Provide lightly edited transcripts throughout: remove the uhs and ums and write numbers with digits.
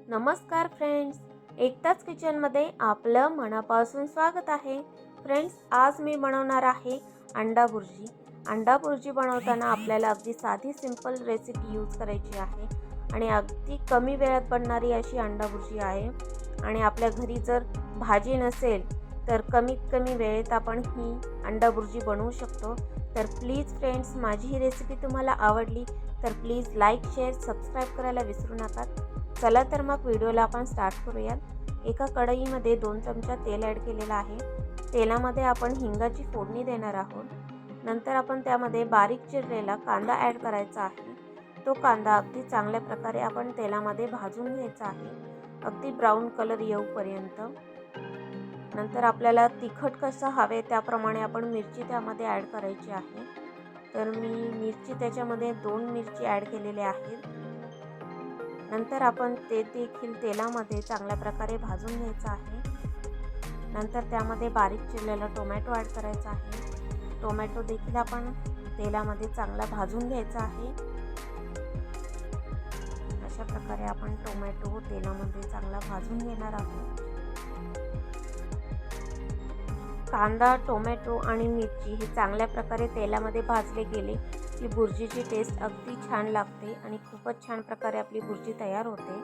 नमस्कार फ्रेंड्स, एकताच किचनमध्ये आपलं मनापासून स्वागत आहे। फ्रेंड्स, आज मी बनवणार आहे अंडा भुर्जी। अंडा भुर्जी बनवताना आपल्याला अगदी साधी सिंपल रेसिपी यूज करायची आहे आणि अगदी कमी वेळात बनणारी अशी अंडा भुर्जी आहे। आणि आपल्या घरी जर भाजी नसेल तर कमीत कमी वेळेत आपण ही अंडा भुर्जी बनवू शकतो। तर प्लीज फ्रेंड्स, माझी ही रेसिपी तुम्हाला आवडली तर प्लीज लाईक, शेअर, सबस्क्राईब करायला विसरू नका। चला तर मग व्हिडिओला आपण स्टार्ट करूयात। एका कढईमध्ये 2 चमचा तेल ॲड केलेला आहे। तेलामध्ये आपण हिंगाची फोडणी देणार आहोत। नंतर आपण त्यामध्ये बारीक चिरलेला कांदा ॲड करायचा आहे। तो कांदा अगदी चांगल्या प्रकारे आपण तेलामध्ये भाजून घ्यायचा आहे, अगदी ब्राऊन कलर येऊपर्यंत। नंतर आपल्याला तिखट कसं हवे त्याप्रमाणे आपण मिरची त्यामध्ये ॲड करायची आहे। तर मी मिरची त्याच्यामध्ये 2 मिरची ॲड केलेल्या आहेत। नंतर आपण ते देखील तेलामध्ये चांगल्या प्रकारे भाजून घ्यायचं आहे। नंतर त्यामध्ये बारीक चिरलेला टोमॅटो ॲड करायचा आहे। टोमॅटो देखील आपण तेलामध्ये चांगला भाजून घ्यायचा आहे। अशा प्रकारे आपण टोमॅटो तेलामध्ये चांगला भाजून घेणार आहोत। कांदा, टोमॅटो आणि मिरची हे चांगल्या प्रकारे तेलामध्ये भाजले गेले की भुर्जीची टेस्ट अगदी छान लागते आणि खूपच छान प्रकारे आपली भुर्जी तयार होते।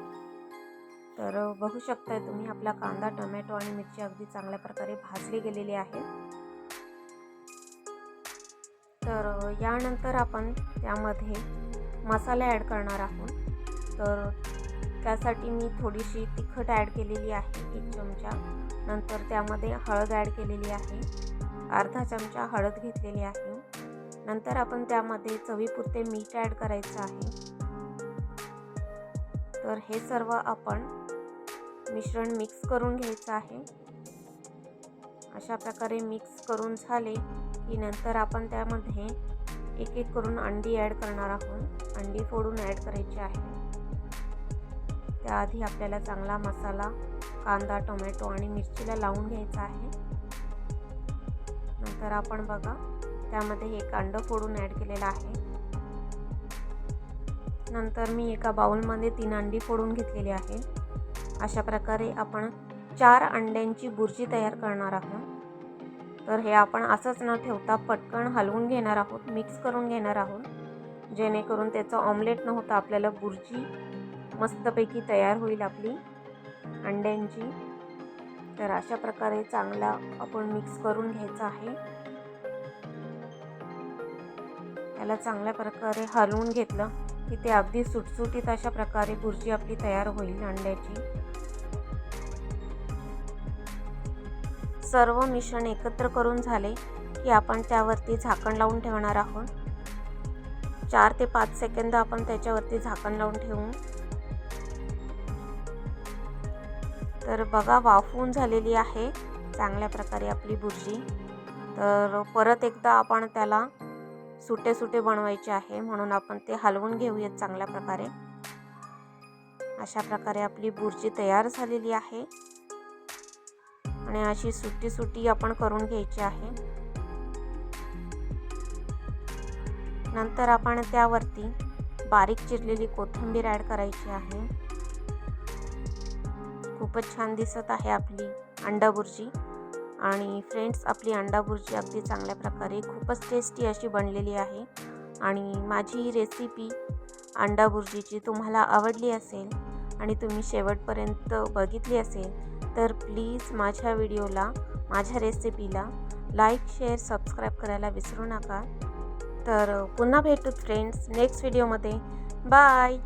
तर बघू शकताय तुम्ही, आपला कांदा, टोमॅटो आणि मिरची अगदी चांगल्या प्रकारे भाजली गेलेली आहे। तर यानंतर आपण त्यामध्ये मसाले ॲड करणार आहोत। तर त्यासाठी मी थोडीशी तिखट ॲड केलेली आहे, 1 चमचा। नंतर त्यामध्ये हळद ॲड केलेली आहे, अर्धा चमचा हळद घेतलेली आहे। नंतर आपण त्यामध्ये चवीपुरते मीठ ॲड करायचं आहे। तर हे सर्व आपण मिश्रण मिक्स करून घ्यायचं आहे। अशा प्रकारे मिक्स करून झाले की नंतर आपण त्यामध्ये एक एक करून अंडी ॲड करणार आहोत। अंडी फोडून ॲड करायची आहे। त्याआधी आपल्याला चांगला मसाला कांदा, टोमॅटो आणि मिरचीला लावून घ्यायचा आहे। नंतर आपण बघा, त्यामध्ये एक अंड फोडून ॲड केलेला आहे। नंतर मी एका बाउलमध्ये 3 अंडी फोडून घेतलेली आहे। अशा प्रकारे आपण 4 अंड्यांची भुर्जी तयार करणार आहोत। तर हे आपण असंच न ठेवता पटकन हलवून घेणार आहोत, मिक्स करून घेणार आहोत, जेणेकरून त्याचं ऑमलेट न होता आपल्याला भुर्जी मस्तपैकी तयार होईल आपली अंड्यांची। तर अशा प्रकारे चांगला आपण मिक्स करून घ्यायचं आहे। त्याला चांगल्या प्रकारे हलवून घेतलं की ते अगदी सुटसुटीत अशा प्रकारे भुर्जी आपली तयार होईल अंड्याची। सर्व मिश्रण एकत्र करून झाले की आपण त्यावरती झाकण लावून ठेवणार आहोत। 4 ते 5 सेकंद आपण त्याच्यावरती झाकण लावून ठेवू। तर बघा, वाफवून झालेली आहे चांगल्या प्रकारे आपली भुर्जी। तर परत एकदा आपण त्याला सुटे सुटे बनवायचे आहे, म्हणून आपण ते हलवून घेऊयात चांगल्या प्रकारे। अशा प्रकारे आपली भुर्जी तयार झालेली आहे आणि अशी सुटी सुटी आपण करून घ्यायची आहे। नंतर आपण त्यावरती बारीक चिरलेली कोथिंबीर ॲड करायची आहे। खूपच छान दिसत आहे आपली अंडा भुर्जी। आणि फ्रेंड्स, आपली अंडा भुर्जी अगदी चांगल्या प्रकारे खूपच टेस्टी अशी बनलेली आहे। आणि माझी ही रेसिपी अंडा भुर्जीची तुम्हाला आवडली असेल आणि तुम्ही शेवटपर्यंत बघितली असेल तर प्लीज माझ्या व्हिडिओला, माझ्या रेसिपीला लाईक, शेअर, सबस्क्राईब करायला विसरू नका। तर पुन्हा भेटू फ्रेंड्स नेक्स्ट व्हिडिओमध्ये। बाय।